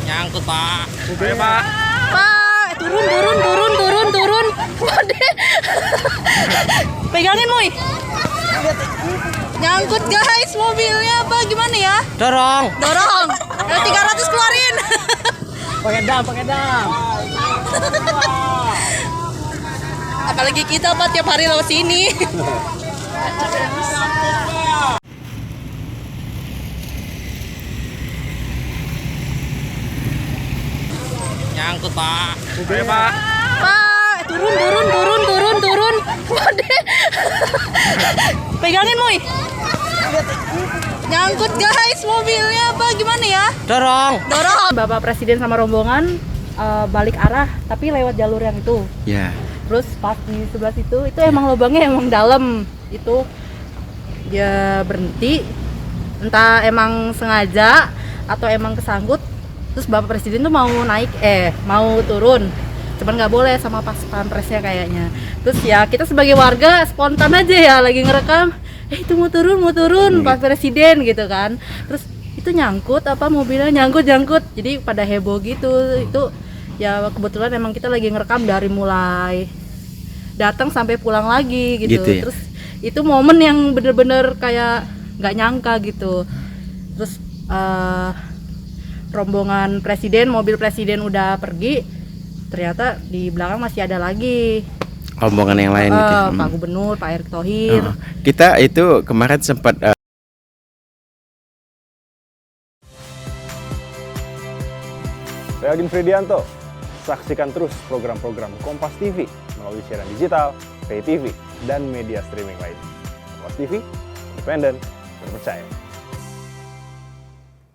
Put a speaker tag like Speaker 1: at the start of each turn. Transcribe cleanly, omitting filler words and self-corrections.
Speaker 1: Nyangkut, Pak. Ayo, Pak.
Speaker 2: Pak, turun. Waduh. Pegangin, Moy. Nyangkut, guys, mobilnya apa gimana ya?
Speaker 1: Dorong.
Speaker 2: Ayo 300 keluarin.
Speaker 1: Pakai dam.
Speaker 2: Apalagi kita, Pak, tiap hari lewat sini.
Speaker 1: Nyangkut, Pak. Ayo, Pak.
Speaker 2: Pak, turun. Waduh. Pegangin, Moy. Nyangkut, guys, mobilnya apa gimana ya?
Speaker 1: Dorong.
Speaker 2: Bapak Presiden sama rombongan balik arah tapi lewat jalur yang itu.
Speaker 1: Ya.
Speaker 2: Terus pas di sebelah situ itu emang lubangnya emang dalam. Itu dia berhenti, entah emang sengaja atau emang kesangkut. Terus Bapak Presiden tuh mau turun, cuman nggak boleh sama pas pampresnya kayaknya. Terus ya kita sebagai warga spontan aja ya lagi ngerekam, itu mau turun Pak Presiden gitu kan. Terus itu nyangkut mobilnya nyangkut, jadi pada heboh gitu. Itu ya kebetulan emang kita lagi ngerekam dari mulai datang sampai pulang lagi gitu ya? Terus itu momen yang bener-bener kayak nggak nyangka gitu. Terus rombongan presiden, mobil presiden udah pergi, ternyata di belakang masih ada lagi
Speaker 1: Rombongan yang lain gitu.
Speaker 2: Pak Gubernur, Pak Erick Thohir.
Speaker 1: Kita itu kemarin sempat
Speaker 3: Saya Agin Fridianto. Saksikan terus program-program Kompas TV melalui siaran digital, pay TV, dan media streaming lain. Kompas TV, independen, terpercaya.